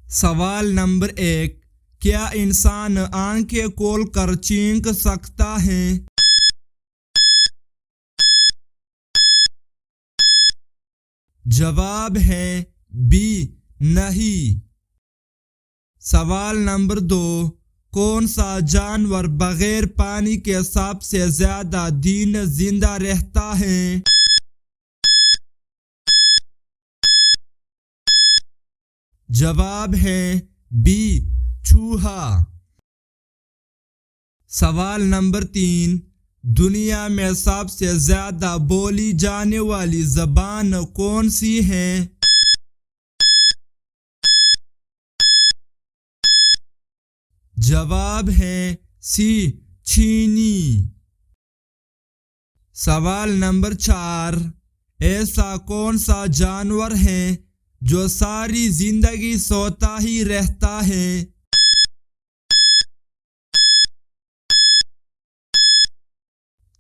سوال نمبر 1، کیا انسان آنکھیں کھول کر چینک سکتا ہے؟ جواب ہے بی، نہیں۔ سوال نمبر 2، کون سا جانور بغیر پانی کے سب سے زیادہ دن زندہ رہتا ہے؟ جواب ہے بی، چوہا۔ سوال نمبر 3، دنیا میں سب سے زیادہ بولی جانے والی زبان کون سی ہے؟ جواب ہے سی، چینی۔ سوال نمبر 4، ایسا کون سا جانور ہے جو ساری زندگی سوتا ہی رہتا ہے؟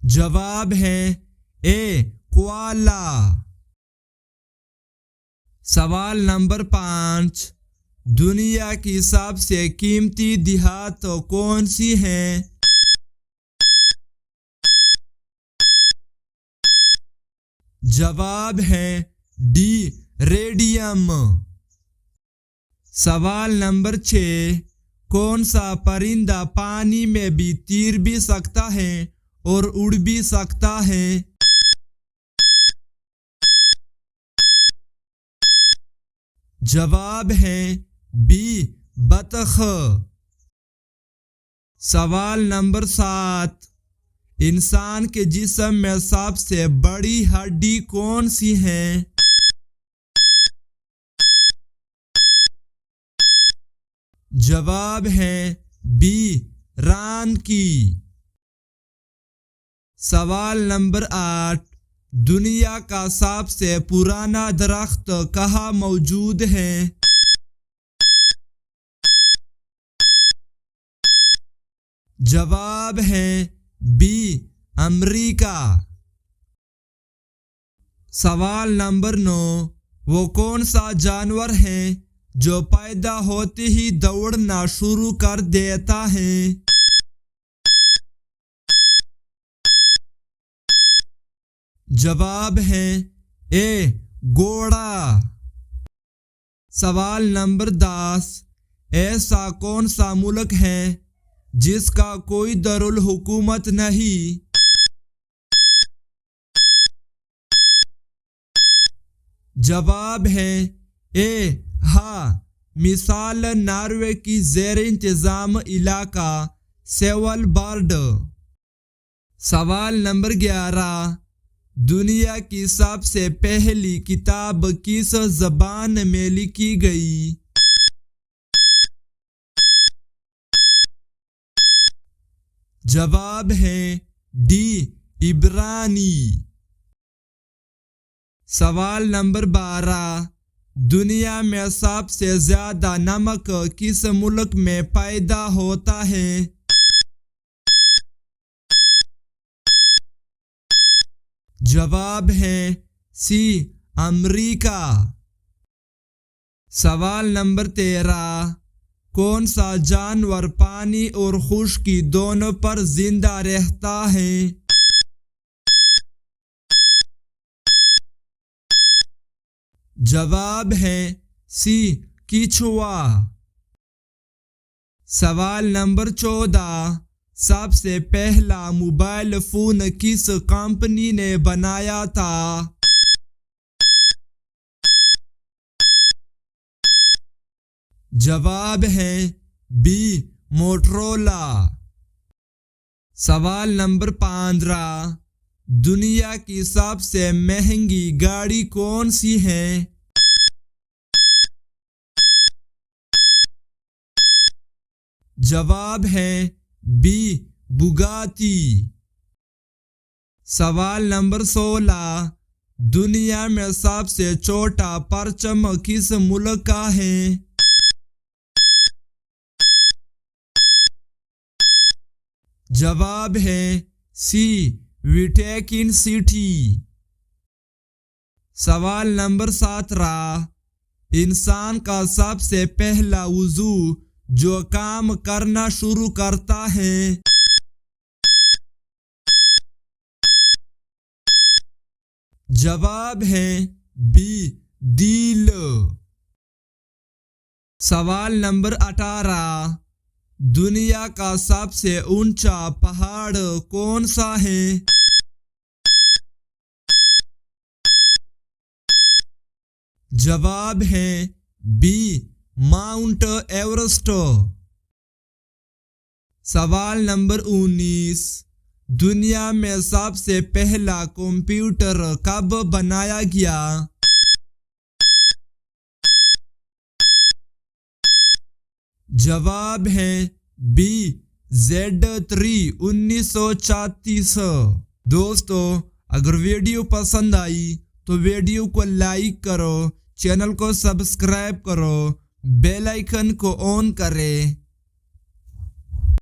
جواب ہے اے، کوالا۔ سوال نمبر 5، دنیا کی سب سے قیمتی دھات کون سی ہے؟ جواب ہے ڈی، ریڈیم۔ سوال نمبر 6، کون سا پرندہ پانی میں بھی تیر بھی سکتا ہے اور اڑ بھی سکتا ہے؟ جواب ہے بی، بطخ۔ سوال نمبر 7، انسان کے جسم میں سب سے بڑی ہڈی کون سی ہے؟ جواب ہے بی، ران کی۔ سوال نمبر 8، دنیا کا سب سے پرانا درخت کہاں موجود ہے؟ جواب ہے بی، امریکہ۔ سوال نمبر 9، وہ کون سا جانور ہے جو پیدا ہوتے ہی دوڑنا شروع کر دیتا ہے؟ جواب ہے اے، گھوڑا۔ سوال نمبر 10، ایسا کون سا ملک ہے جس کا کوئی دارالحکومت نہیں؟ جواب ہے اے، ہاں، مثال ناروے کی زیر انتظام علاقہ سیول برڈ۔ سوال نمبر 11، دنیا کی سب سے پہلی کتاب کس زبان میں لکھی گئی؟ جواب ہے ڈی، عبرانی۔ سوال نمبر 12، دنیا میں سب سے زیادہ نمک کس ملک میں پیدا ہوتا ہے؟ جواب ہے سی، امریکہ۔ سوال نمبر 13، کون سا جانور پانی اور خشکی دونوں پر زندہ رہتا ہے؟ جواب ہے سی، کیچوا۔ سوال نمبر 14، سب سے پہلا موبائل فون کس کمپنی نے بنایا تھا؟ جواب ہے بی، موٹرولا۔ سوال نمبر 15، دنیا کی سب سے مہنگی گاڑی کون سی ہے؟ جواب ہے بی، بگاتی۔ سوال نمبر 16، دنیا میں سب سے چھوٹا پرچم کس ملک کا ہے؟ جواب ہے سی، ویٹیکن سٹی۔ سوال نمبر 17، انسان کا سب سے پہلا وضو جو کام کرنا شروع کرتا ہے؟ جواب ہے بی دل۔ سوال نمبر 18، دنیا کا سب سے اونچا پہاڑ کون سا ہے؟ جواب ہے بی ماؤنٹ ایورسٹ۔ سوال نمبر 19، دنیا میں سب سے پہلا کمپیوٹر کب بنایا گیا؟ جواب ہے بی Z3 1934۔ دوستو، اگر ویڈیو پسند آئی تو ویڈیو کو لائک کرو، چینل کو سبسکرائب کرو، بیل آئیکن کو آن کرے۔